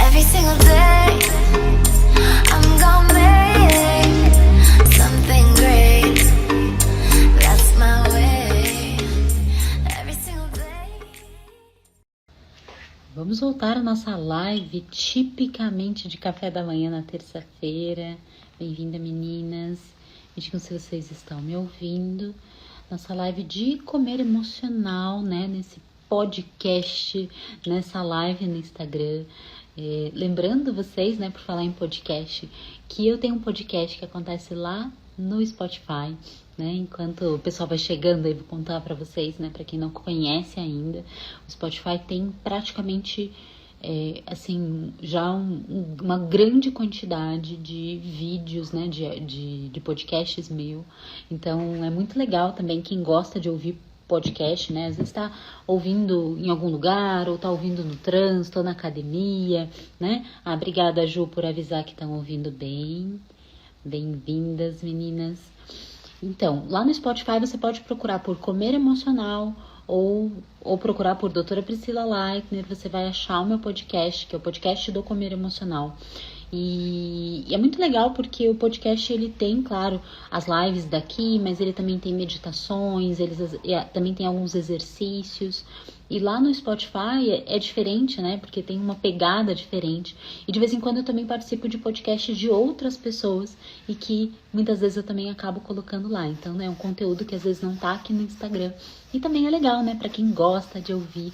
Every single day I'm gonna make something great. That's my way. Every single day. Vamos voltar à nossa live tipicamente de café da manhã na terça-feira. Bem-vinda, meninas. Me digam se vocês estão me ouvindo. Nossa live de comer emocional, né? Nesse podcast, nessa live no Instagram. Lembrando vocês, né, por falar em podcast, que eu tenho um podcast que acontece lá no Spotify, né? Enquanto o pessoal vai chegando aí, vou contar para vocês, né? Para quem não conhece ainda, o Spotify tem praticamente, assim, já uma grande quantidade de vídeos, né? De podcasts meu. Então, é muito legal também quem gosta de ouvir podcast, né? Às vezes tá ouvindo em algum lugar, ou tá ouvindo no trânsito, ou na academia, né? Obrigada, Ju, por avisar que estão ouvindo bem. Bem-vindas, meninas. Então, lá no Spotify você pode procurar por Comer Emocional ou procurar por Doutora Priscila Leitner. Você vai achar o meu podcast, que é o podcast do Comer Emocional. E é muito legal porque o podcast ele tem, claro, as lives daqui, mas ele também tem meditações, também tem alguns exercícios. E lá no Spotify é diferente, né? Porque tem uma pegada diferente. E de vez em quando eu também participo de podcasts de outras pessoas e que muitas vezes eu também acabo colocando lá. Então, né, é um conteúdo que às vezes não tá aqui no Instagram. E também é legal, né? Pra quem gosta de ouvir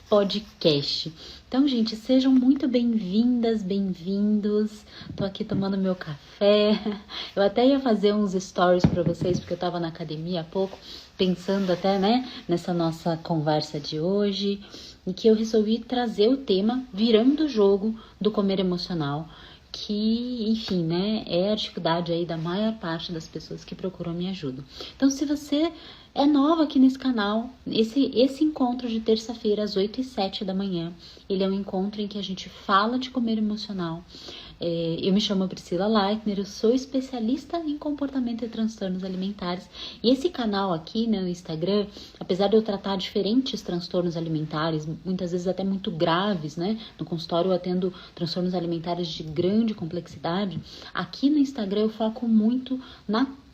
podcast. Então, gente, sejam muito bem-vindas, bem-vindos. Tô aqui tomando meu café. Eu até ia fazer uns stories pra vocês, porque eu tava na academia há pouco, pensando até, né, nessa nossa conversa de hoje, em que eu resolvi trazer o tema virando o jogo do comer emocional, que, enfim, né, é a dificuldade aí da maior parte das pessoas que procuram minha ajuda. Então, se você é nova aqui nesse canal, esse encontro de terça-feira às 8 e 7 da manhã, ele é um encontro em que a gente fala de comer emocional. Eu me chamo Priscila Leitner, eu sou especialista em comportamento e transtornos alimentares. E esse canal aqui, né, no Instagram, apesar de eu tratar diferentes transtornos alimentares, muitas vezes até muito graves, né? No consultório eu atendo transtornos alimentares de grande complexidade. Aqui no Instagram eu foco muito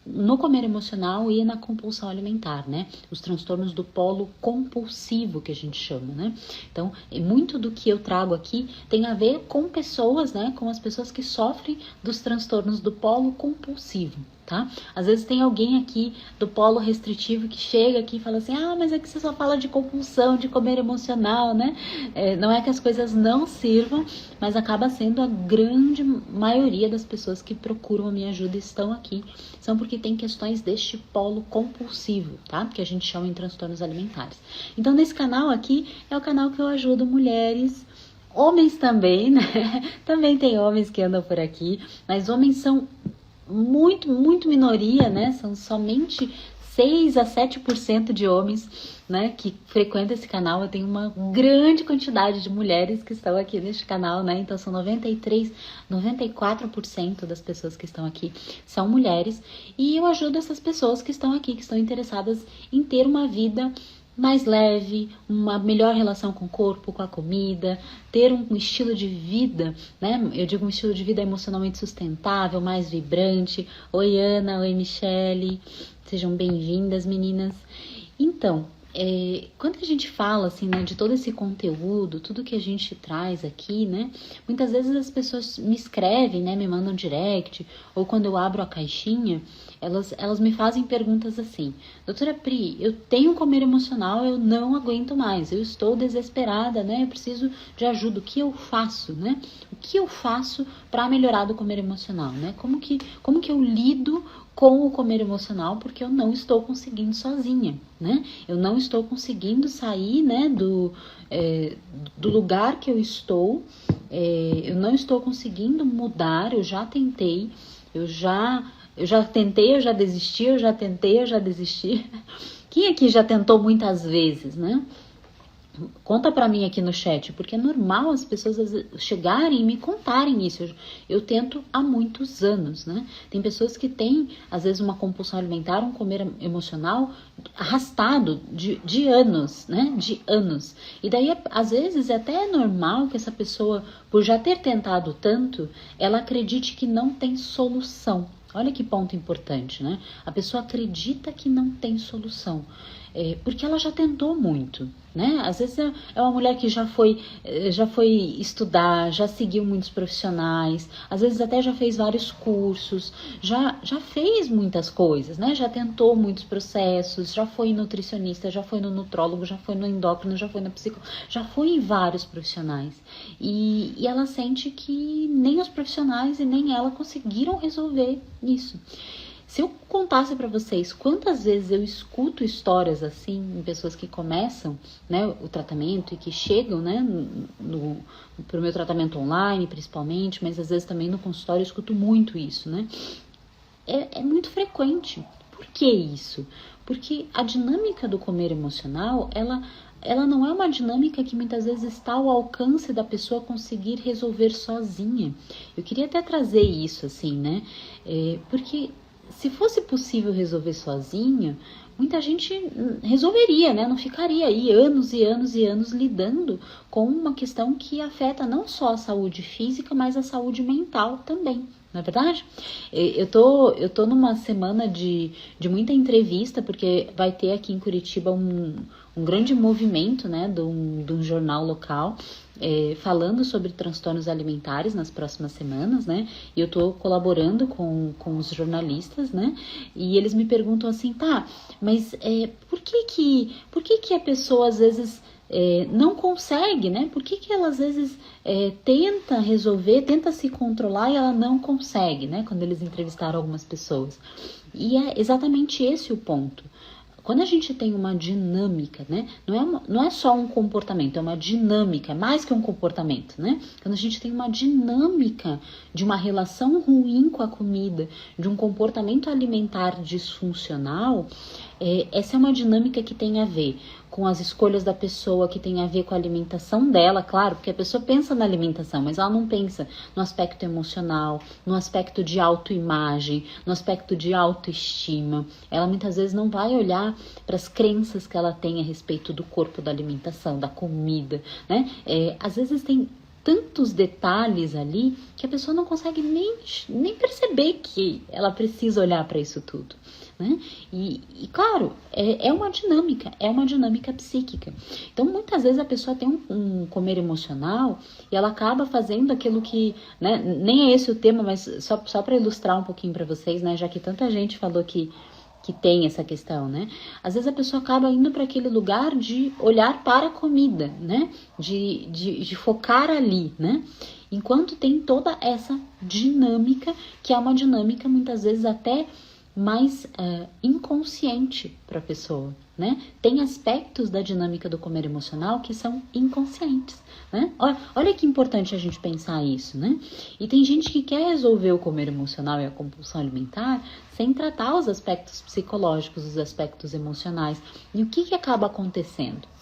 no comer emocional e na compulsão alimentar, né? Os transtornos do polo compulsivo, que a gente chama, né? Então, muito do que eu trago aqui tem a ver com pessoas, né? Com as pessoas que sofrem dos transtornos do polo compulsivo, tá? Às vezes tem alguém aqui do polo restritivo que chega aqui e fala assim, mas é que você só fala de compulsão, de comer emocional, né? Não é que as coisas não sirvam, mas acaba sendo a grande maioria das pessoas que procuram a minha ajuda e estão aqui, são porque tem questões deste polo compulsivo, tá? Que a gente chama em transtornos alimentares. Então, nesse canal aqui, é o canal que eu ajudo mulheres, homens também, né? Também tem homens que andam por aqui, mas homens são muito minoria, né? São somente 6 a 7% de homens, né, que frequentam esse canal. Eu tenho uma grande quantidade de mulheres que estão aqui neste canal, né? Então são 94% das pessoas que estão aqui são mulheres. E eu ajudo essas pessoas que estão aqui, que estão interessadas em ter uma vida mais leve, uma melhor relação com o corpo, com a comida, ter um estilo de vida, né? Eu digo um estilo de vida emocionalmente sustentável, mais vibrante. Oi, Ana, oi, Michele, sejam bem-vindas, meninas. Então, quando a gente fala, assim, né, de todo esse conteúdo, tudo que a gente traz aqui, né, muitas vezes as pessoas me escrevem, né, me mandam direct, ou quando eu abro a caixinha, elas me fazem perguntas assim, doutora Pri, eu tenho comer emocional, eu não aguento mais, eu estou desesperada, né, eu preciso de ajuda, o que eu faço, né, o que eu faço para melhorar do comer emocional, né, como que eu lido com o comer emocional, porque eu não estou conseguindo sozinha, né? Eu não estou conseguindo sair, né, do lugar que eu estou, eu não estou conseguindo mudar, eu já tentei, eu já tentei, eu já desisti, eu já tentei, eu já desisti. Quem aqui já tentou muitas vezes, né? Conta pra mim aqui no chat, porque é normal as pessoas às vezes chegarem e me contarem isso. Eu tento há muitos anos, né? Tem pessoas que têm, às vezes, uma compulsão alimentar, um comer emocional arrastado de anos, né? De anos. E daí, às vezes, é até normal que essa pessoa, por já ter tentado tanto, ela acredite que não tem solução. Olha que ponto importante, né? A pessoa acredita que não tem solução, porque ela já tentou muito, né? Às vezes é uma mulher que já foi estudar, já seguiu muitos profissionais, às vezes até já fez vários cursos, já fez muitas coisas, né? Já tentou muitos processos, já foi nutricionista, já foi no nutrólogo, já foi no endócrino, já foi na psicóloga, já foi em vários profissionais. E ela sente que nem os profissionais e nem ela conseguiram resolver isso. Se eu contasse para vocês quantas vezes eu escuto histórias assim em pessoas que começam, né, o tratamento e que chegam, né, pro meu tratamento online principalmente, mas às vezes também no consultório eu escuto muito isso, né? É muito frequente. Por que isso? Porque a dinâmica do comer emocional, ela não é uma dinâmica que muitas vezes está ao alcance da pessoa conseguir resolver sozinha. Eu queria até trazer isso, assim, né? Porque se fosse possível resolver sozinha, muita gente resolveria, né? Não ficaria aí anos e anos e anos lidando com uma questão que afeta não só a saúde física, mas a saúde mental também. Não é verdade? Eu tô numa semana de muita entrevista, porque vai ter aqui em Curitiba um grande movimento, né, de um jornal local, falando sobre transtornos alimentares nas próximas semanas, né, e eu tô colaborando com os jornalistas, né, e eles me perguntam assim, tá, mas por que a pessoa às vezes não consegue, né? Por que ela às vezes tenta resolver, tenta se controlar e ela não consegue, né? Quando eles entrevistaram algumas pessoas. E é exatamente esse o ponto. Quando a gente tem uma dinâmica, né? Não é só um comportamento, é uma dinâmica, é mais que um comportamento, né? Quando a gente tem uma dinâmica de uma relação ruim com a comida, de um comportamento alimentar disfuncional, essa é uma dinâmica que tem a ver com as escolhas da pessoa, que tem a ver com a alimentação dela, claro, porque a pessoa pensa na alimentação, mas ela não pensa no aspecto emocional, no aspecto de autoimagem, no aspecto de autoestima. Ela muitas vezes não vai olhar para as crenças que ela tem a respeito do corpo, da alimentação, da comida, né? Às vezes tem tantos detalhes ali que a pessoa não consegue nem perceber que ela precisa olhar para isso tudo, né? E claro, é uma dinâmica psíquica. Então muitas vezes a pessoa tem um comer emocional e ela acaba fazendo aquilo que, né, nem é esse o tema, mas só para ilustrar um pouquinho para vocês, né, já que tanta gente falou que tem essa questão, né? Às vezes a pessoa acaba indo para aquele lugar de olhar para a comida, né? De focar ali, né? Enquanto tem toda essa dinâmica, que é uma dinâmica muitas vezes até mais inconsciente para a pessoa, né? Tem aspectos da dinâmica do comer emocional que são inconscientes, né? Olha que importante a gente pensar isso, né? E tem gente que quer resolver o comer emocional e a compulsão alimentar sem tratar os aspectos psicológicos, os aspectos emocionais. E o que acaba acontecendo?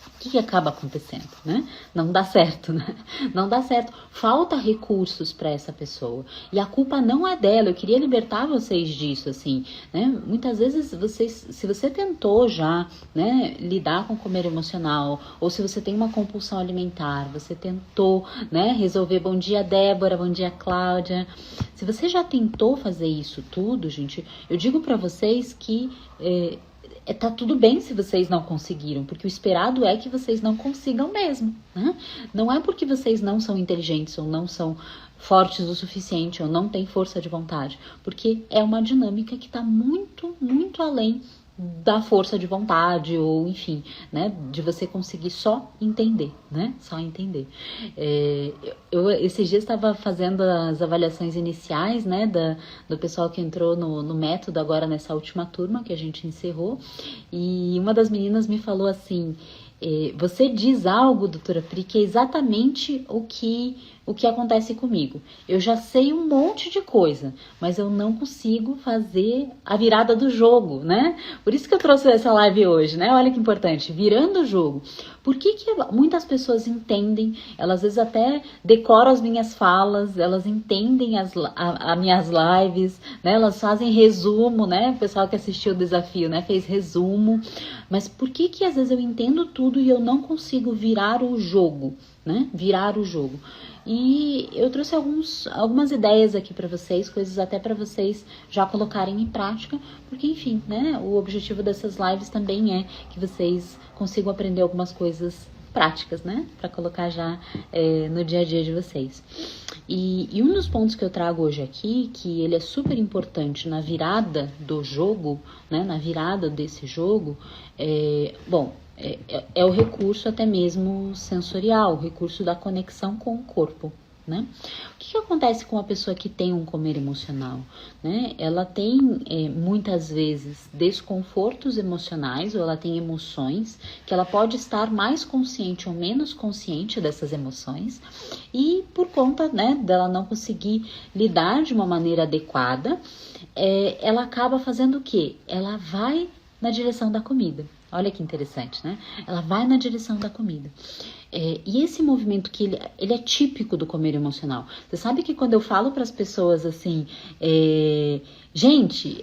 O que acaba acontecendo, né? Não dá certo, né? Não dá certo. Falta recursos para essa pessoa. E a culpa não é dela. Eu queria libertar vocês disso, assim, né? Muitas vezes, se você tentou já, né, lidar com comer emocional, ou se você tem uma compulsão alimentar, você tentou, né, resolver. Bom dia, Débora. Bom dia, Cláudia. Se você já tentou fazer isso tudo, gente, eu digo para vocês que tá tudo bem se vocês não conseguiram, porque o esperado é que vocês não consigam mesmo, né? Não é porque vocês não são inteligentes ou não são fortes o suficiente ou não têm força de vontade, porque é uma dinâmica que está muito, muito além da força de vontade ou, enfim, né, de você conseguir só entender, né, só entender. Eu esses dias estava fazendo as avaliações iniciais, né, do pessoal que entrou no método agora nessa última turma que a gente encerrou, e uma das meninas me falou assim: você diz algo, doutora Pri, que é exatamente o que o que acontece comigo? Eu já sei um monte de coisa, mas eu não consigo fazer a virada do jogo, né? Por isso que eu trouxe essa live hoje, né? Olha que importante, virando o jogo. Por que muitas pessoas entendem, elas às vezes até decoram as minhas falas, elas entendem as minhas lives, né? Elas fazem resumo, né? O pessoal que assistiu o desafio, né? Fez resumo. Mas por que às vezes eu entendo tudo e eu não consigo virar o jogo, né? Virar o jogo. E eu trouxe algumas ideias aqui para vocês, coisas até para vocês já colocarem em prática, porque enfim, né, o objetivo dessas lives também é que vocês consigam aprender algumas coisas práticas, né, para colocar já no dia a dia de vocês. E um dos pontos que eu trago hoje aqui, que ele é super importante na virada do jogo, né, na virada desse jogo, é o recurso até mesmo sensorial, o recurso da conexão com o corpo, né? O que acontece com a pessoa que tem um comer emocional, né? Ela tem muitas vezes desconfortos emocionais, ou ela tem emoções que ela pode estar mais consciente ou menos consciente dessas emoções, e por conta, né, dela não conseguir lidar de uma maneira adequada, ela acaba fazendo o quê? Ela vai na direção da comida. Olha que interessante, né? Ela vai na direção da comida. E esse movimento que ele é típico do comer emocional. Você sabe que quando eu falo para as pessoas assim, gente,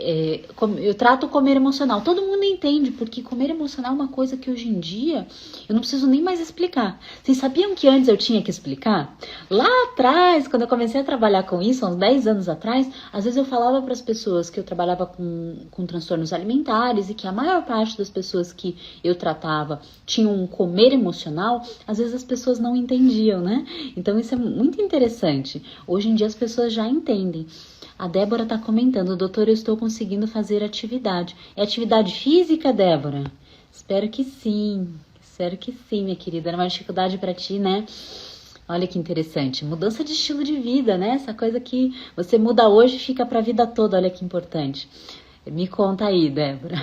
eu trato o comer emocional, todo mundo entende, porque comer emocional é uma coisa que hoje em dia eu não preciso nem mais explicar. Vocês sabiam que antes eu tinha que explicar? Lá atrás, quando eu comecei a trabalhar com isso, há uns 10 anos atrás, às vezes eu falava para as pessoas que eu trabalhava com transtornos alimentares e que a maior parte das pessoas que eu tratava tinham um comer emocional, às vezes as pessoas não entendiam, né? Então isso é muito interessante. Hoje em dia as pessoas já entendem. A Débora está comentando, doutor, eu estou conseguindo fazer atividade. É atividade física, Débora? Espero que sim, minha querida. Era uma dificuldade para ti, né? Olha que interessante. Mudança de estilo de vida, né? Essa coisa que você muda hoje e fica para a vida toda. Olha que importante. Me conta aí, Débora.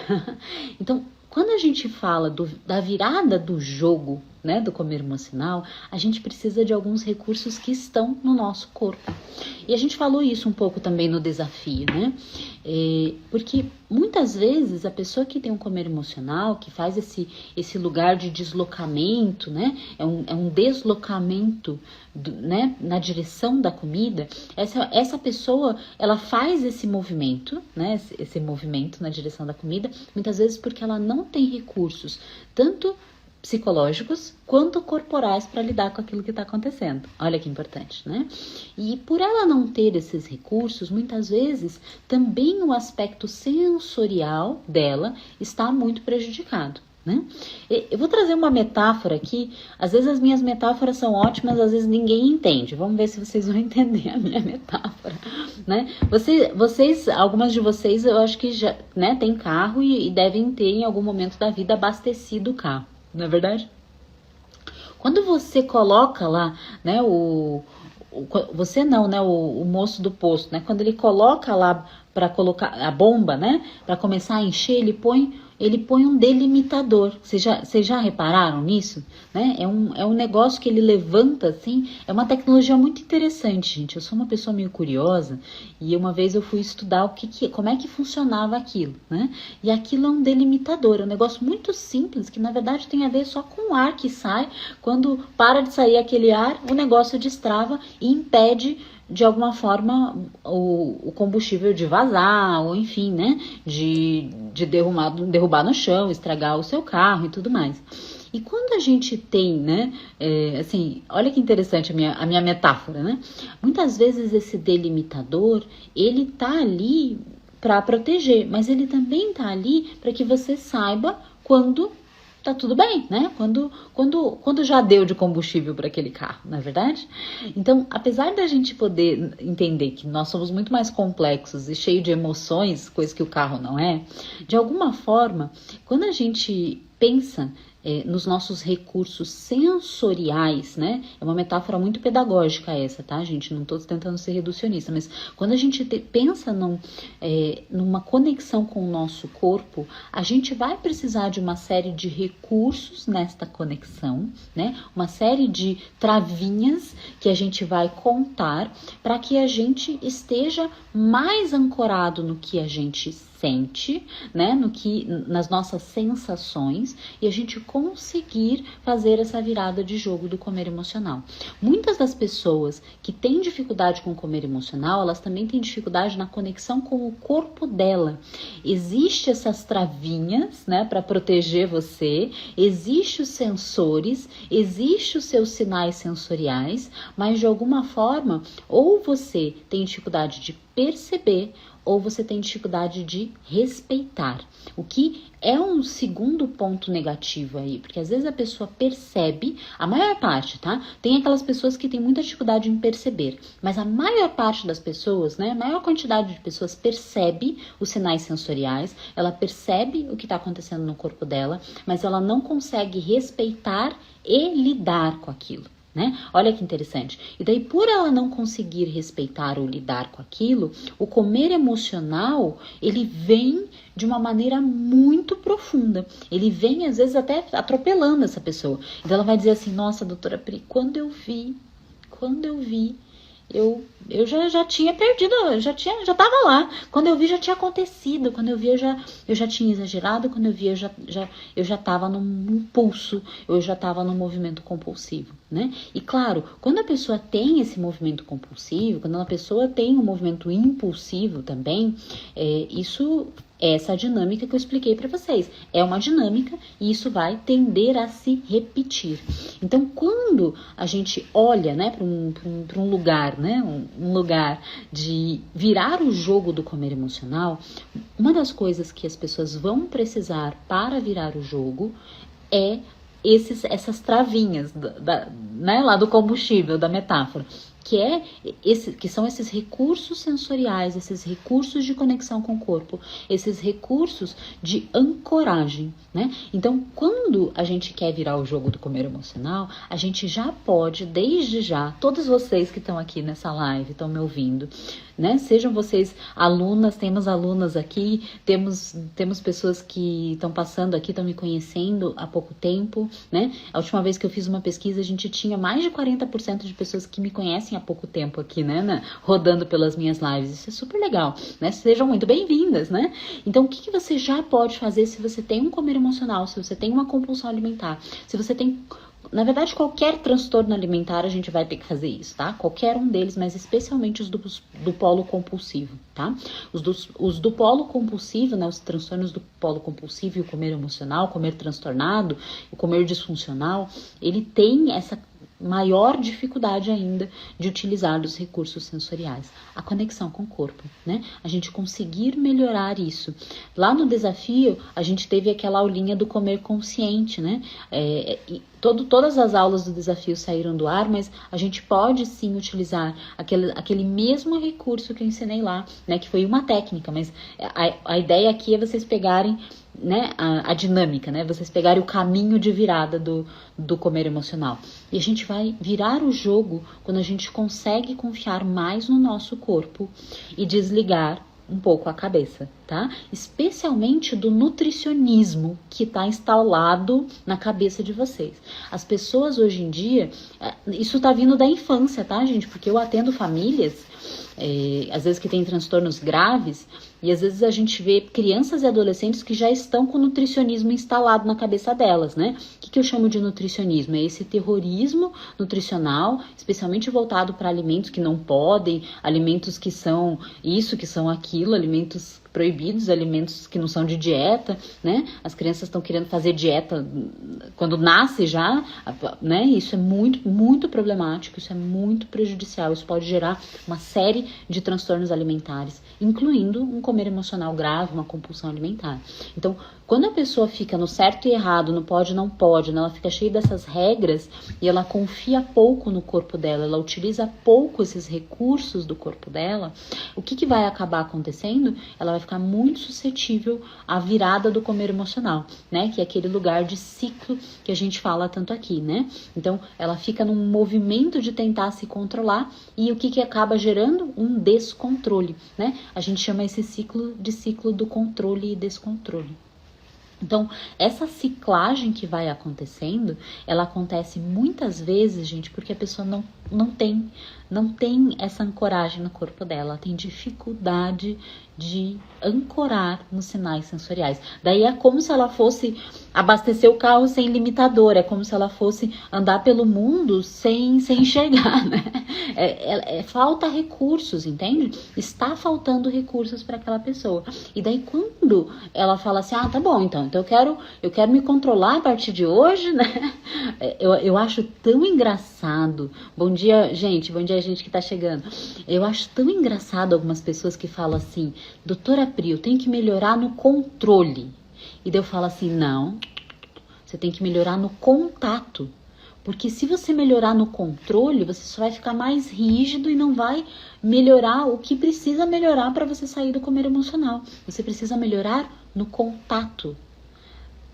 Então, quando a gente fala da virada do jogo, né, do comer emocional, a gente precisa de alguns recursos que estão no nosso corpo. E a gente falou isso um pouco também no desafio, né? Porque muitas vezes a pessoa que tem um comer emocional, que faz esse lugar de deslocamento, né? É um deslocamento né, na direção da comida. Essa pessoa, ela faz esse movimento, né? Esse movimento na direção da comida, muitas vezes porque ela não tem recursos, tanto psicológicos quanto corporais para lidar com aquilo que está acontecendo. Olha que importante, né? E por ela não ter esses recursos, muitas vezes também o aspecto sensorial dela está muito prejudicado, né? Eu vou trazer uma metáfora aqui. Às vezes as minhas metáforas são ótimas, às vezes ninguém entende. Vamos ver se vocês vão entender a minha metáfora, né? Algumas de vocês, eu acho que já, né, tem carro e devem ter em algum momento da vida abastecido o carro. Não é verdade? Quando você coloca lá, né, você não, né, o moço do posto, né, quando ele coloca lá para colocar a bomba, né, para começar a encher, ele põe um delimitador. Vocês já repararam nisso? Né? É um negócio que ele levanta assim, é uma tecnologia muito interessante, gente. Eu sou uma pessoa meio curiosa e uma vez eu fui estudar como é que funcionava aquilo, né? E aquilo é um delimitador, é um negócio muito simples que na verdade tem a ver só com o ar que sai. Quando para de sair aquele ar, o negócio destrava e impede de alguma forma o combustível de vazar, ou enfim, né, de derrubar no chão, estragar o seu carro e tudo mais. E quando a gente tem, né, assim, olha que interessante a minha metáfora, né? Muitas vezes esse delimitador, ele tá ali para proteger, mas ele também tá ali para que você saiba quando tá tudo bem, né? Quando já deu de combustível para aquele carro, não é verdade? Então, apesar da gente poder entender que nós somos muito mais complexos e cheios de emoções, coisa que o carro não é, de alguma forma, quando a gente pensa nos nossos recursos sensoriais, né? É uma metáfora muito pedagógica essa, tá, gente? Não tô tentando ser reducionista, mas quando a gente pensa numa conexão com o nosso corpo, a gente vai precisar de uma série de recursos nesta conexão, né? Uma série de travinhas que a gente vai contar para que a gente esteja mais ancorado no que a gente sente, né, nas nossas sensações, e a gente conseguir fazer essa virada de jogo do comer emocional. Muitas das pessoas que têm dificuldade com o comer emocional, elas também têm dificuldade na conexão com o corpo dela. Existe essas travinhas, né, para proteger você, existe os sensores, existe os seus sinais sensoriais, mas de alguma forma, ou você tem dificuldade de perceber, ou você tem dificuldade de respeitar, o que é um segundo ponto negativo aí, porque às vezes a pessoa percebe, a maior parte, tá? Tem aquelas pessoas que têm muita dificuldade em perceber, mas a maior parte das pessoas, né, a maior quantidade de pessoas percebe os sinais sensoriais, ela percebe o que está acontecendo no corpo dela, mas ela não consegue respeitar e lidar com aquilo. Né? Olha que interessante. E daí, por ela não conseguir respeitar ou lidar com aquilo, o comer emocional, ele vem de uma maneira muito profunda. Ele vem, às vezes, até atropelando essa pessoa. Então, ela vai dizer assim, nossa, doutora Pri, quando eu vi, eu já tinha perdido, já tava lá. Quando eu vi, já tinha acontecido. Quando eu vi, eu já tinha exagerado. Quando eu vi, eu já tava num impulso, eu já tava num movimento compulsivo, né? E claro, quando a pessoa tem esse movimento compulsivo, quando a pessoa tem um movimento impulsivo também, isso é essa dinâmica que eu expliquei para vocês. É uma dinâmica e isso vai tender a se repetir. Então, quando a gente olha, né, para um lugar, né, um lugar de virar o jogo do comer emocional, uma das coisas que as pessoas vão precisar para virar o jogo é essas travinhas né, lá do combustível, da metáfora. Que são esses recursos sensoriais, esses recursos de conexão com o corpo, esses recursos de ancoragem, né? Então, quando a gente quer virar o jogo do comer emocional, a gente já pode, desde já, todos vocês que estão aqui nessa live, estão me ouvindo, né? Sejam vocês alunas, temos alunas aqui, temos pessoas que estão passando aqui, estão me conhecendo há pouco tempo, né? A última vez que eu fiz uma pesquisa, a gente tinha mais de 40% de pessoas que me conhecem há pouco tempo aqui, né? Rodando pelas minhas lives. Isso é super legal, né? Sejam muito bem-vindas, né? Então, o que você já pode fazer se você tem um comer emocional, se você tem uma compulsão alimentar, se você tem... Na verdade, qualquer transtorno alimentar a gente vai ter que fazer isso, tá? Qualquer um deles, mas especialmente os do polo compulsivo, tá? Os do polo compulsivo, né? Os transtornos do polo compulsivo e o comer emocional, o comer transtornado, o comer disfuncional, ele tem essa maior dificuldade ainda de utilizar os recursos sensoriais, a conexão com o corpo, né? A gente conseguir melhorar isso. Lá no desafio, a gente teve aquela aulinha do comer consciente, né? Todas as aulas do desafio saíram do ar, mas a gente pode sim utilizar aquele mesmo recurso que eu ensinei lá, né? Que foi uma técnica, mas a ideia aqui é vocês pegarem, né, a dinâmica, né? Vocês pegarem o caminho de virada do comer emocional. E a gente vai virar o jogo quando a gente consegue confiar mais no nosso corpo e desligar um pouco a cabeça, tá? Especialmente do nutricionismo que está instalado na cabeça de vocês. As pessoas hoje em dia, isso tá vindo da infância, tá, gente? Porque eu atendo famílias, às vezes que tem transtornos graves, e às vezes a gente vê crianças e adolescentes que já estão com o nutricionismo instalado na cabeça delas, né? O que eu chamo de nutricionismo? É esse terrorismo nutricional, especialmente voltado para alimentos que não podem, alimentos que são isso, que são aquilo, alimentos proibidos, alimentos que não são de dieta, né? As crianças estão querendo fazer dieta quando nasce já, né? Isso é muito, muito problemático, isso é muito prejudicial, isso pode gerar uma série de transtornos alimentares, incluindo um comer comer emocional grave, uma compulsão alimentar. Então, quando a pessoa fica no certo e errado, no pode e não pode, né? Ela fica cheia dessas regras e ela confia pouco no corpo dela, ela utiliza pouco esses recursos do corpo dela, o que vai acabar acontecendo? Ela vai ficar muito suscetível à virada do comer emocional, né? Que é aquele lugar de ciclo que a gente fala tanto aqui, né? Então, ela fica num movimento de tentar se controlar e o que acaba gerando? Um descontrole, né? A gente chama esse ciclo de ciclo do controle e descontrole. Então, essa ciclagem que vai acontecendo, ela acontece muitas vezes, gente, porque a pessoa não tem essa ancoragem no corpo dela, ela tem dificuldade de ancorar nos sinais sensoriais. Daí é como se ela fosse abastecer o carro sem limitador, é como se ela fosse andar pelo mundo sem enxergar, né? Falta recursos, entende? Está faltando recursos para aquela pessoa. E daí quando ela fala assim, tá bom, então eu quero me controlar a partir de hoje, né? Eu acho tão engraçado. Bom dia, gente que tá chegando. Eu acho tão engraçado algumas pessoas que falam assim, doutora Pri, eu tenho que melhorar no controle. E daí eu falo assim, não, você tem que melhorar no contato. Porque se você melhorar no controle, você só vai ficar mais rígido e não vai melhorar o que precisa melhorar para você sair do comer emocional. Você precisa melhorar no contato.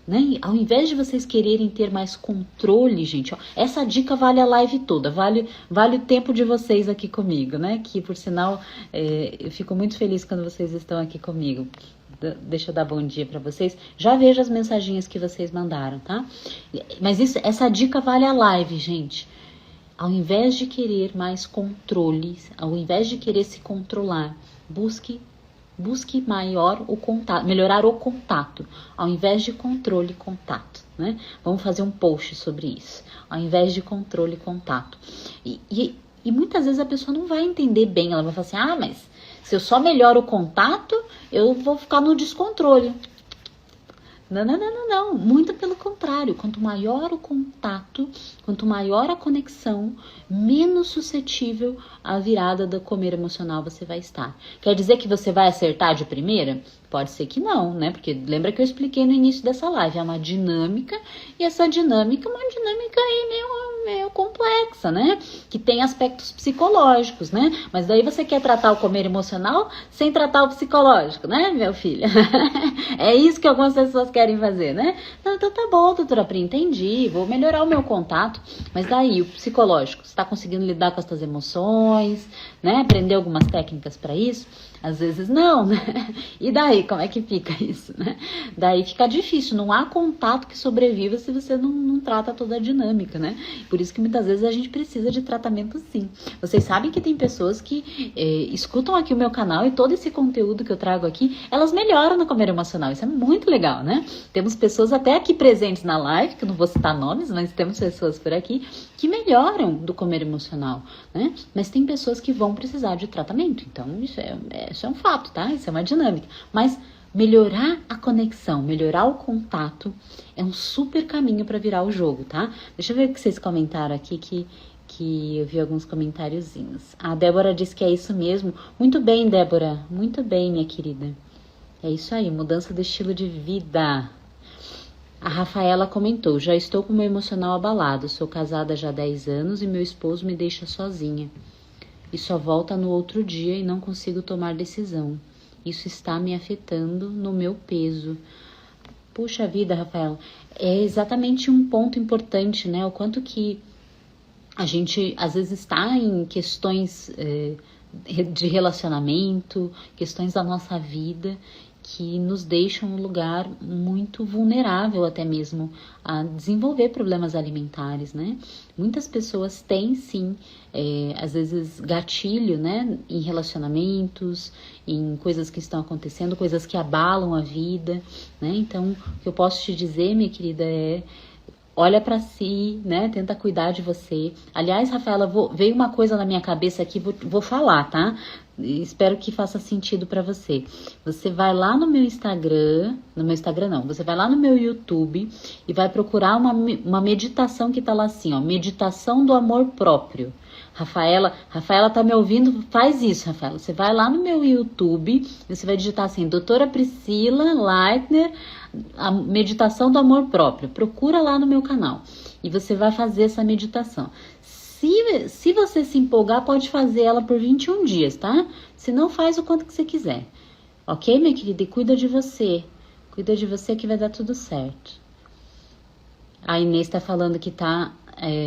Né? Ao invés de vocês quererem ter mais controle, gente, ó, essa dica vale a live toda, vale o tempo de vocês aqui comigo, né? Que por sinal, eu fico muito feliz quando vocês estão aqui comigo. Deixa eu dar bom dia para vocês. Já vejo as mensaginhas que vocês mandaram, tá? Mas essa dica vale a live, gente. Ao invés de querer mais controle, ao invés de querer se controlar, busque maior o contato, melhorar o contato, ao invés de controle, contato, né? Vamos fazer um post sobre isso, ao invés de controle, contato. E muitas vezes a pessoa não vai entender bem, ela vai falar assim, mas se eu só melhoro o contato, eu vou ficar no descontrole. Não, muito pelo contrário, quanto maior o contato, quanto maior a conexão, menos suscetível à virada do comer emocional você vai estar. Quer dizer que você vai acertar de primeira? Pode ser que não, né? Porque lembra que eu expliquei no início dessa live, é uma dinâmica, e essa dinâmica é uma dinâmica aí meio complexa, né? Que tem aspectos psicológicos, né? Mas daí você quer tratar o comer emocional sem tratar o psicológico, né, meu filho? É isso que algumas pessoas querem fazer, né? Não, então tá bom, doutora Pri, entendi, vou melhorar o meu contato, mas daí o psicológico, você tá conseguindo lidar com as suas emoções, né? Aprender algumas técnicas para isso? Às vezes não, né? E daí, como é que fica isso, né? Daí fica difícil, não há contato que sobreviva se você não trata toda a dinâmica, né? Por isso que muitas vezes a gente precisa de tratamento sim. Vocês sabem que tem pessoas que escutam aqui o meu canal e todo esse conteúdo que eu trago aqui, elas melhoram no comer emocional, isso é muito legal, né? Temos pessoas até aqui presentes na live, que eu não vou citar nomes, mas temos pessoas por aqui que melhoram do comer emocional, né? Mas tem pessoas que vão precisar de tratamento, então isso é um fato, tá? Isso é uma dinâmica. Mas melhorar a conexão, melhorar o contato é um super caminho para virar o jogo, tá? Deixa eu ver o que vocês comentaram aqui, que eu vi alguns comentáriozinhos. A Débora disse que é isso mesmo. Muito bem, Débora. Muito bem, minha querida. É isso aí, mudança do estilo de vida. A Rafaela comentou, já estou com o meu emocional abalado. Sou casada já há 10 anos e meu esposo me deixa sozinha. E só volta no outro dia e não consigo tomar decisão. Isso está me afetando no meu peso. Puxa vida, Rafaela, é exatamente um ponto importante, né? O quanto que a gente, às vezes, está em questões de relacionamento, questões da nossa vida, que nos deixam um lugar muito vulnerável até mesmo a desenvolver problemas alimentares, né? Muitas pessoas têm, sim, às vezes gatilho, né? Em relacionamentos, em coisas que estão acontecendo, coisas que abalam a vida, né? Então, o que eu posso te dizer, minha querida, olha pra si, né? Tenta cuidar de você. Aliás, Rafaela, veio uma coisa na minha cabeça aqui, vou falar, tá? Espero que faça sentido pra você. Você vai lá no meu Instagram, você vai lá no meu YouTube e vai procurar uma meditação que tá lá assim, ó, meditação do amor próprio. Rafaela tá me ouvindo? Faz isso, Rafaela. Você vai lá no meu YouTube, você vai digitar assim, Doutora Priscila Leitner, a meditação do amor próprio. Procura lá no meu canal e você vai fazer essa meditação. Se você se empolgar, pode fazer ela por 21 dias, tá? Se não, faz o quanto que você quiser. Ok, minha querida? E cuida de você. Cuida de você que vai dar tudo certo. A Inês tá falando que tá...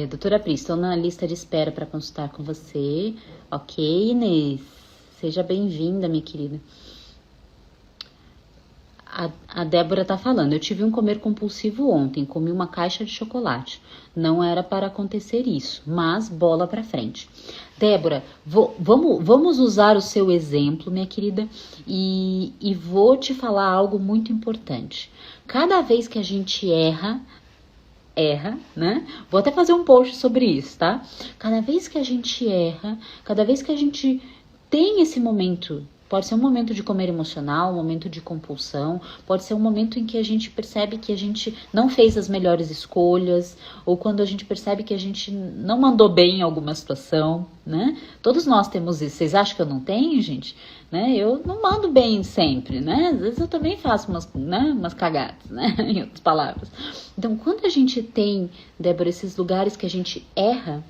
doutora Pris, estou na lista de espera para consultar com você. Ok, Inês? Seja bem-vinda, minha querida. A Débora tá falando, eu tive um comer compulsivo ontem, comi uma caixa de chocolate. Não era para acontecer isso, mas bola pra frente. Débora, vamos usar o seu exemplo, minha querida, e vou te falar algo muito importante. Cada vez que a gente erra, né? Vou até fazer um post sobre isso, tá? Cada vez que a gente erra, cada vez que a gente tem esse momento, pode ser um momento de comer emocional, um momento de compulsão, pode ser um momento em que a gente percebe que a gente não fez as melhores escolhas, ou quando a gente percebe que a gente não mandou bem em alguma situação, né? Todos nós temos isso. Vocês acham que eu não tenho, gente? Né? Eu não mando bem sempre, né? Às vezes eu também faço umas cagadas, né? Em outras palavras. Então, quando a gente tem, Débora, esses lugares que a gente erra,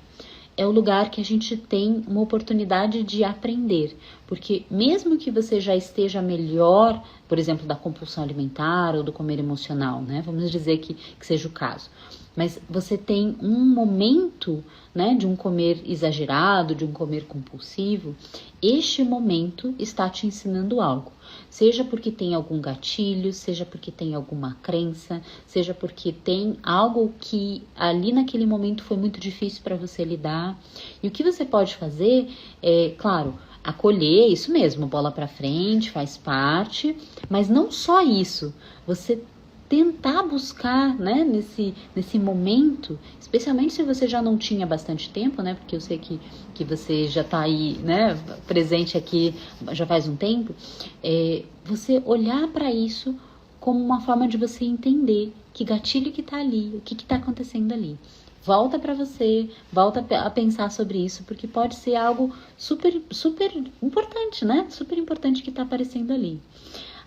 é o lugar que a gente tem uma oportunidade de aprender. Porque mesmo que você já esteja melhor, por exemplo, da compulsão alimentar ou do comer emocional, né? Vamos dizer que seja o caso. Mas você tem um momento, né, de um comer exagerado, de um comer compulsivo. Este momento está te ensinando algo. Seja porque tem algum gatilho, seja porque tem alguma crença, seja porque tem algo que ali naquele momento foi muito difícil para você lidar. E o que você pode fazer é, claro, acolher, isso mesmo, bola para frente, faz parte, mas não só isso, você tentar buscar, né, nesse momento, especialmente se você já não tinha bastante tempo, né, porque eu sei que você já tá aí, né, presente aqui já faz um tempo, você olhar para isso como uma forma de você entender que gatilho que tá ali, o que tá acontecendo ali. Volta para você, volta a pensar sobre isso, porque pode ser algo super, super importante, né, super importante que tá aparecendo ali.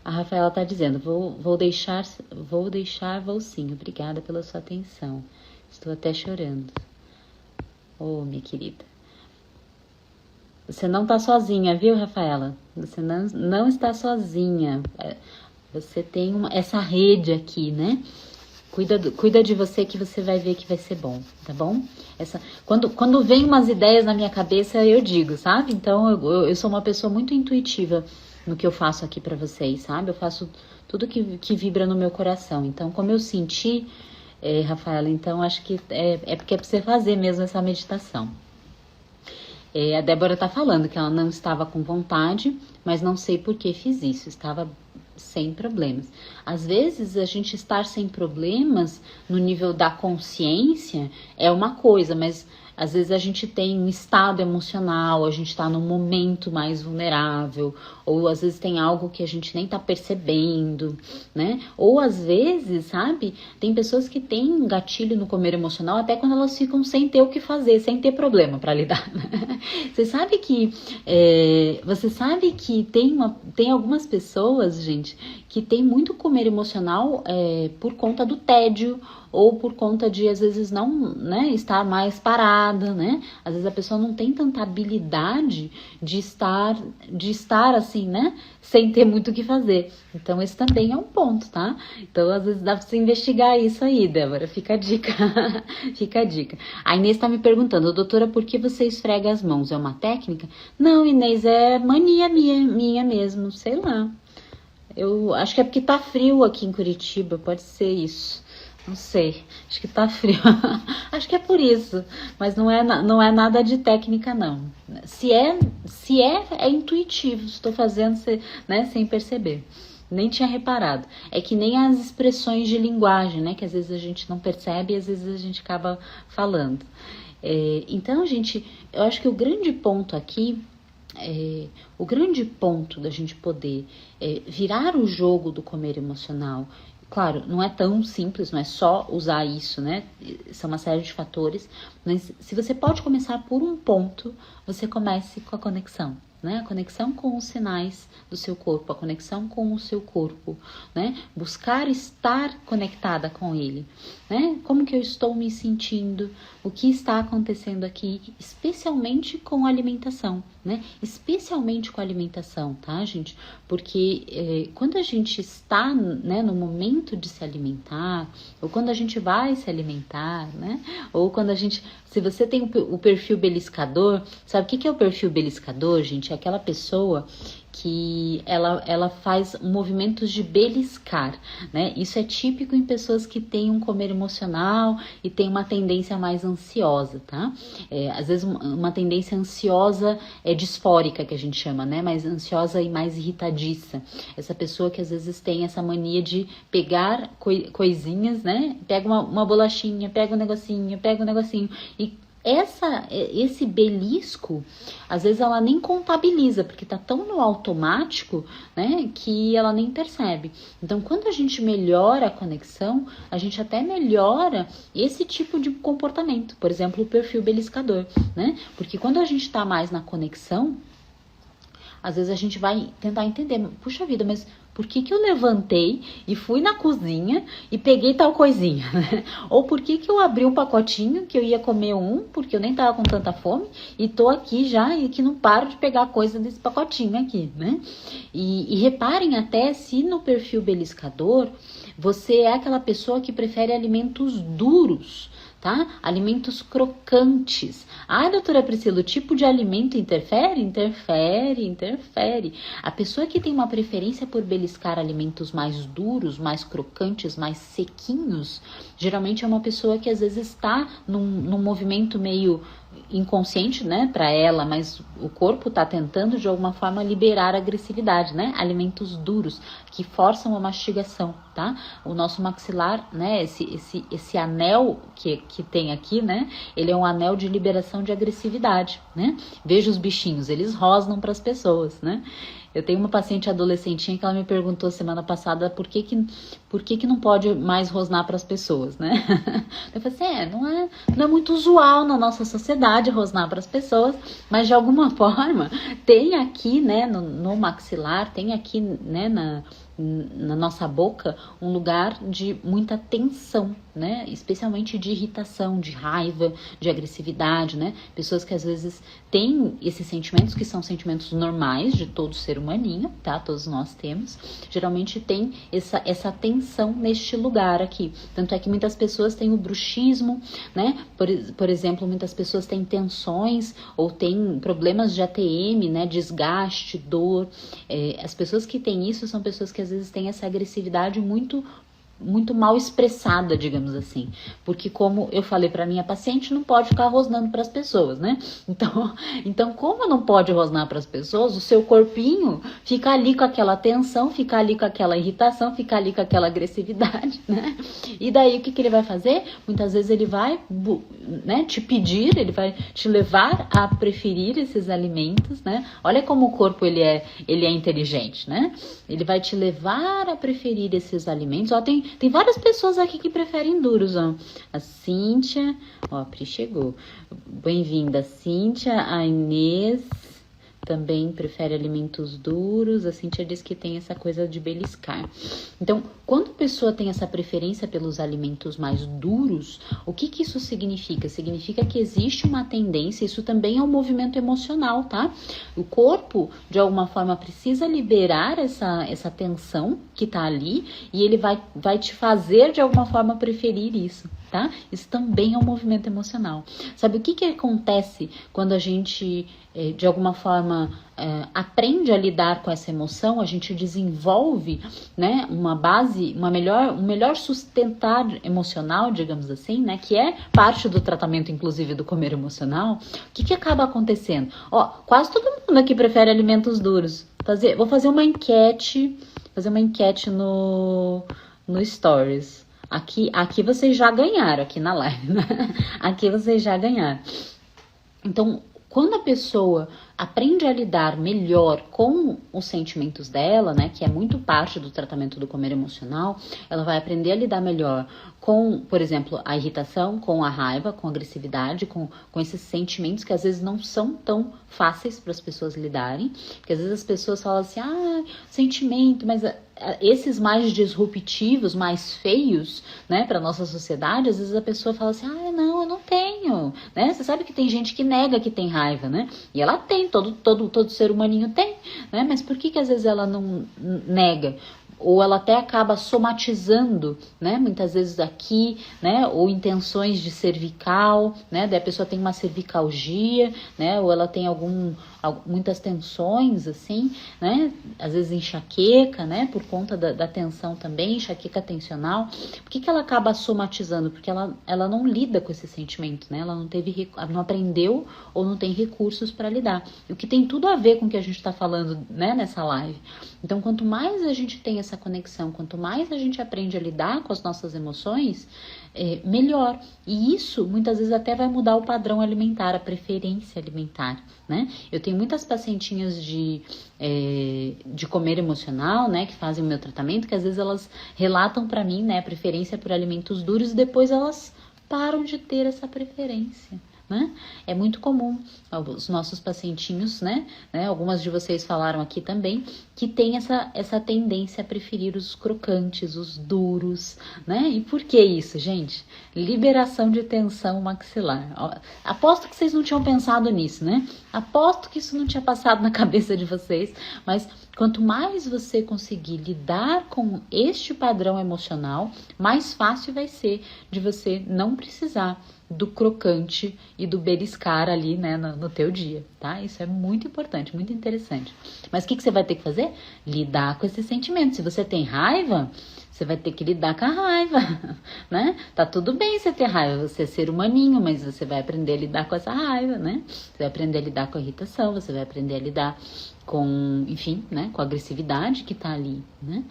A Rafaela tá dizendo, vou deixar, vou sim. Obrigada pela sua atenção. Estou até chorando. Oh, minha querida. Você não tá sozinha, viu, Rafaela? Você não está sozinha. Você tem essa rede aqui, né? Cuida de você que você vai ver que vai ser bom, tá bom? Quando vem umas ideias na minha cabeça, eu digo, sabe? Então, eu sou uma pessoa muito intuitiva no que eu faço aqui pra vocês, sabe? Eu faço tudo que vibra no meu coração. Então, como eu senti, Rafaela, então acho que é porque é pra você fazer mesmo essa meditação. A Débora tá falando que ela não estava com vontade, mas não sei por que fiz isso. Estava sem problemas. Às vezes, a gente estar sem problemas no nível da consciência é uma coisa, mas às vezes a gente tem um estado emocional, a gente tá num momento mais vulnerável, ou às vezes tem algo que a gente nem tá percebendo, né? Ou às vezes, sabe, tem pessoas que têm um gatilho no comer emocional até quando elas ficam sem ter o que fazer, sem ter problema para lidar. Você sabe que tem algumas pessoas, gente, que tem muito comer emocional por conta do tédio, ou por conta de, às vezes, não, né, estar mais parada, né? Às vezes a pessoa não tem tanta habilidade de estar assim, né, sem ter muito o que fazer. Então, esse também é um ponto, tá? Então, às vezes, dá pra você investigar isso aí, Débora. Fica a dica. Fica a dica. A Inês tá me perguntando, doutora, por que você esfrega as mãos? É uma técnica? Não, Inês, é mania minha mesmo, sei lá. Eu acho que é porque tá frio aqui em Curitiba, pode ser isso. Não sei, acho que tá frio. Acho que é por isso, mas não é nada de técnica, não. Se é intuitivo, estou fazendo, né, sem perceber. Nem tinha reparado. É que nem as expressões de linguagem, né, que às vezes a gente não percebe e às vezes a gente acaba falando. Então, gente, eu acho que o grande ponto aqui, o grande ponto da gente poder virar o jogo do comer emocional, Claro, não é tão simples, não é só usar isso, né? São uma série de fatores, mas se você pode começar por um ponto, você comece com a conexão, né? A conexão com os sinais do seu corpo, a conexão com o seu corpo, né? Buscar estar conectada com ele, né? Como que eu estou me sentindo, o que está acontecendo aqui, especialmente com a alimentação, né? Especialmente com a alimentação, tá, gente? Porque quando a gente está, né, no momento de se alimentar, ou quando a gente vai se alimentar, né? Ou quando a gente... Se você tem o perfil beliscador, sabe o que é o perfil beliscador, gente? É aquela pessoa que ela faz movimentos de beliscar, né? Isso é típico em pessoas que têm um comer emocional e tem uma tendência mais ansiosa, tá? Às vezes uma tendência ansiosa disfórica, que a gente chama, né? Mais ansiosa e mais irritadiça. Essa pessoa que às vezes tem essa mania de pegar coisinhas, né? Pega uma bolachinha, pega um negocinho e esse belisco, às vezes ela nem contabiliza, porque tá tão no automático, né, que ela nem percebe. Então, quando a gente melhora a conexão, a gente até melhora esse tipo de comportamento. Por exemplo, o perfil beliscador, né? Porque quando a gente tá mais na conexão, às vezes a gente vai tentar entender, puxa vida, mas por que eu levantei e fui na cozinha e peguei tal coisinha, né? Ou por que eu abri um pacotinho que eu ia comer porque eu nem tava com tanta fome e tô aqui já e que não paro de pegar coisa desse pacotinho aqui, né? E reparem até se no perfil beliscador você é aquela pessoa que prefere alimentos duros, tá? Alimentos crocantes. Ah, doutora Priscila, o tipo de alimento interfere? Interfere. A pessoa que tem uma preferência por beliscar alimentos mais duros, mais crocantes, mais sequinhos, geralmente é uma pessoa que às vezes está num movimento meio inconsciente, né, para ela, mas o corpo tá tentando de alguma forma liberar a agressividade, né? Alimentos duros que forçam a mastigação, tá? O nosso maxilar, né, esse anel que tem aqui, né? Ele é um anel de liberação de agressividade, né? Veja os bichinhos, eles rosnam para as pessoas, né? Eu tenho uma paciente adolescentinha que ela me perguntou semana passada por que não pode mais rosnar para as pessoas, né? Eu falei assim, não é muito usual na nossa sociedade rosnar para as pessoas, mas de alguma forma tem aqui, né, no maxilar, tem aqui, né, na nossa boca um lugar de muita tensão, né? Especialmente de irritação, de raiva, de agressividade, né? Pessoas que às vezes têm esses sentimentos que são sentimentos normais de todo ser humaninho, tá? Todos nós temos. Geralmente tem essa tensão neste lugar aqui. Tanto é que muitas pessoas têm o bruxismo, né? Por exemplo, muitas pessoas têm tensões ou têm problemas de ATM, né? Desgaste, dor. As pessoas que têm isso são pessoas que às vezes têm essa agressividade muito mal expressada, digamos assim, porque como eu falei para minha paciente, não pode ficar rosnando para as pessoas, né? Então como não pode rosnar para as pessoas, o seu corpinho fica ali com aquela tensão, fica ali com aquela irritação, fica ali com aquela agressividade, né? E daí o que ele vai fazer? Muitas vezes ele vai, né, te pedir, ele vai te levar a preferir esses alimentos, né? Olha como o corpo ele é inteligente, né? Ele vai te levar a preferir esses alimentos. Ó, tem várias pessoas aqui que preferem duros, ó. A Cíntia, ó, a Pri chegou. Bem-vinda, Cíntia. A Inês também prefere alimentos duros. A Cíntia diz que tem essa coisa de beliscar. Então, quando a pessoa tem essa preferência pelos alimentos mais duros, o que isso significa? Significa que existe uma tendência, isso também é um movimento emocional, tá? O corpo, de alguma forma, precisa liberar essa tensão que tá ali e ele vai te fazer, de alguma forma, preferir isso, tá? Isso também é um movimento emocional. Sabe o que acontece quando a gente, de alguma forma, aprende a lidar com essa emoção? A gente desenvolve, né, uma base, um melhor sustentar emocional, digamos assim, né, que é parte do tratamento, inclusive, do comer emocional. O que acaba acontecendo? Ó, quase todo mundo aqui prefere alimentos duros. Vou fazer uma enquete no Stories. Aqui vocês já ganharam, aqui na live, né? Aqui vocês já ganharam. Então, Quando a pessoa aprende a lidar melhor com os sentimentos dela, né, que é muito parte do tratamento do comer emocional, ela vai aprender a lidar melhor com, por exemplo, a irritação, com a raiva, com a agressividade, com esses sentimentos que às vezes não são tão fáceis para as pessoas lidarem, porque às vezes as pessoas falam assim, sentimento, mas esses mais disruptivos, mais feios, né, para nossa sociedade, às vezes a pessoa fala assim, não, eu não tenho, né? Você sabe que tem gente que nega que tem raiva, né? E ela tem, todo ser humaninho tem, né? Mas por que às vezes ela não nega? Ou ela até acaba somatizando, né, muitas vezes aqui, né, ou intenções de cervical, né, daí a pessoa tem uma cervicalgia, né, ou ela tem muitas tensões, assim, né, às vezes enxaqueca, né, por conta da tensão também, enxaqueca tensional. Por que ela acaba somatizando? Porque ela não lida com esse sentimento, né, ela não aprendeu ou não tem recursos para lidar. O que tem tudo a ver com o que a gente está falando, né, nessa live. Então, quanto mais a gente tem essa conexão, quanto mais a gente aprende a lidar com as nossas emoções, melhor. E isso, muitas vezes, até vai mudar o padrão alimentar, a preferência alimentar, né? Eu tenho muitas pacientinhas de comer emocional, né, que fazem o meu tratamento, que às vezes elas relatam para mim, né, a preferência por alimentos duros e depois elas param de ter essa preferência. Né? É muito comum os nossos pacientinhos, né? Algumas de vocês falaram aqui também, que tem essa tendência a preferir os crocantes, os duros, né? E por que isso, gente? Liberação de tensão maxilar. Aposto que vocês não tinham pensado nisso, né? Aposto que isso não tinha passado na cabeça de vocês, mas quanto mais você conseguir lidar com este padrão emocional, mais fácil vai ser de você não precisar do crocante e do beliscar ali, né, no teu dia, tá? Isso é muito importante, muito interessante. Mas o que você vai ter que fazer? Lidar com esse sentimento. Se você tem raiva, você vai ter que lidar com a raiva, né? Tá tudo bem você ter raiva, você é ser humaninho, mas você vai aprender a lidar com essa raiva, né? Você vai aprender a lidar com a irritação, você vai aprender a lidar com, enfim, né, com a agressividade que tá ali, né?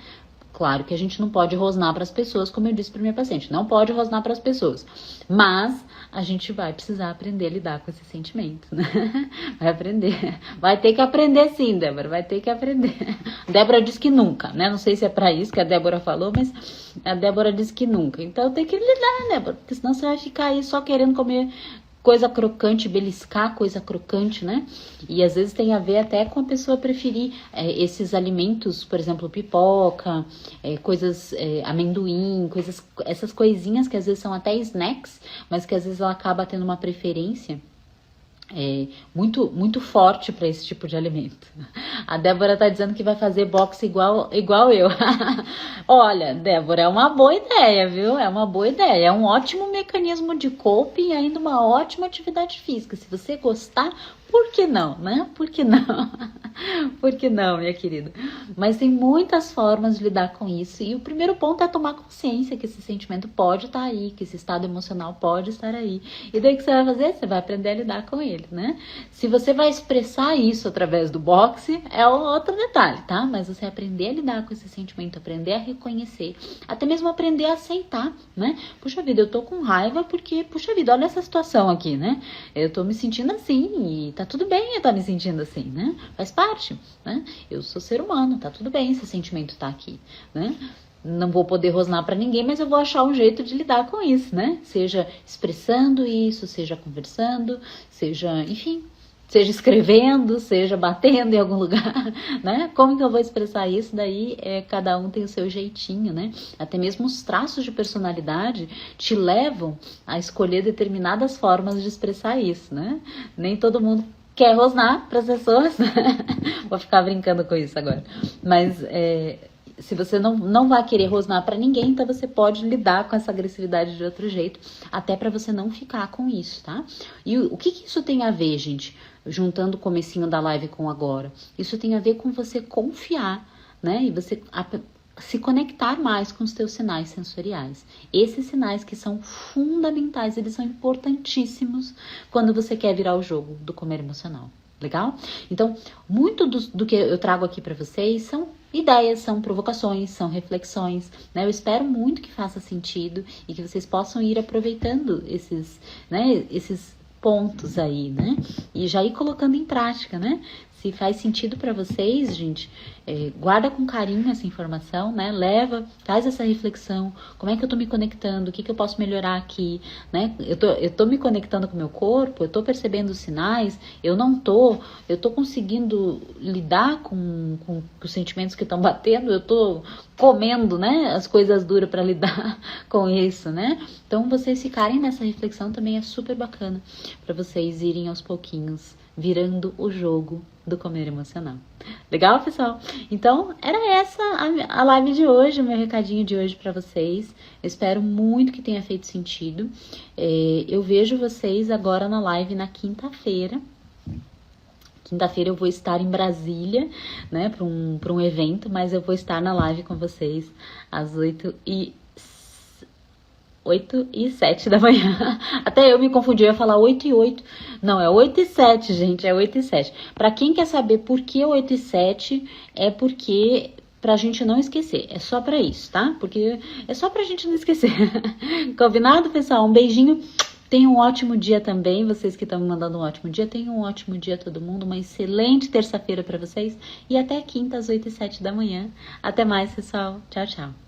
Claro que a gente não pode rosnar para as pessoas, como eu disse para minha paciente, não pode rosnar para as pessoas, mas a gente vai precisar aprender a lidar com esse sentimento, né? Vai aprender, vai ter que aprender sim, Débora, vai ter que aprender. Débora disse que nunca, né? Não sei se é para isso que a Débora falou, mas a Débora disse que nunca. Então tem que lidar, Débora, porque senão você vai ficar aí só querendo comer coisa crocante, beliscar coisa crocante, né? E às vezes tem a ver até com a pessoa preferir esses alimentos, por exemplo, pipoca, coisas, amendoim, essas coisinhas que às vezes são até snacks, mas que às vezes ela acaba tendo uma preferência muito, muito forte para esse tipo de alimento. A Débora tá dizendo que vai fazer boxe igual eu. Olha, Débora, é uma boa ideia, viu? É uma boa ideia. É um ótimo mecanismo de coping e ainda uma ótima atividade física. Se você gostar, por que não, né? Por que não? Por que não, minha querida? Mas tem muitas formas de lidar com isso. E o primeiro ponto é tomar consciência que esse sentimento pode estar aí, que esse estado emocional pode estar aí. E daí o que você vai fazer? Você vai aprender a lidar com ele, né? Se você vai expressar isso através do boxe, é outro detalhe, tá? Mas você aprender a lidar com esse sentimento, aprender a reconhecer, até mesmo aprender a aceitar, né? Puxa vida, eu tô com raiva porque, puxa vida, olha essa situação aqui, né? Eu tô me sentindo assim e tá tudo bem eu estar me sentindo assim, né? Faz parte, né? Eu sou ser humano, tá tudo bem esse sentimento tá aqui, né? Não vou poder rosnar para ninguém, mas eu vou achar um jeito de lidar com isso, né? Seja expressando isso, seja conversando, seja, enfim, seja escrevendo, seja batendo em algum lugar, né? Como que eu vou expressar isso? Daí cada um tem o seu jeitinho, né? Até mesmo os traços de personalidade te levam a escolher determinadas formas de expressar isso, né? Nem todo mundo quer rosnar para as pessoas, vou ficar brincando com isso agora, mas se você não vai querer rosnar para ninguém, então você pode lidar com essa agressividade de outro jeito, até para você não ficar com isso, tá? E o que isso tem a ver, gente? Juntando o comecinho da live com agora. Isso tem a ver com você confiar, né? E você se conectar mais com os teus sinais sensoriais. Esses sinais que são fundamentais, eles são importantíssimos quando você quer virar o jogo do comer emocional. Legal? Então, muito do que eu trago aqui para vocês são ideias, são provocações, são reflexões, né? Eu espero muito que faça sentido e que vocês possam ir aproveitando esses pontos aí, né? E já ir colocando em prática, né? Se faz sentido para vocês, gente, guarda com carinho essa informação, né? Leva, faz essa reflexão. Como é que eu tô me conectando? O que que eu posso melhorar aqui, né? Eu tô me conectando com o meu corpo, eu tô percebendo os sinais, eu tô conseguindo lidar com os sentimentos que estão batendo, eu tô comendo, né? As coisas duras para lidar com isso, né? Então, vocês ficarem nessa reflexão também é super bacana para vocês irem aos pouquinhos virando o jogo do comer emocional. Legal, pessoal? Então, era essa a live de hoje, o meu recadinho de hoje para vocês. Eu espero muito que tenha feito sentido. Eu vejo vocês agora na live na quinta-feira. Quinta-feira eu vou estar em Brasília, né, para um evento, mas eu vou estar na live com vocês às 8h07 da manhã. Até eu me confundi, eu ia falar 8h08. Não, é 8h07, gente, é 8h07. Pra quem quer saber por que 8h07, é porque pra gente não esquecer. É só pra isso, tá? Porque é só pra gente não esquecer. Combinado, pessoal? Um beijinho. Tenham um ótimo dia também, vocês que estão me mandando um ótimo dia. Tenham um ótimo dia todo mundo, uma excelente terça-feira pra vocês. E até quinta às 8h07 da manhã. Até mais, pessoal. Tchau, tchau.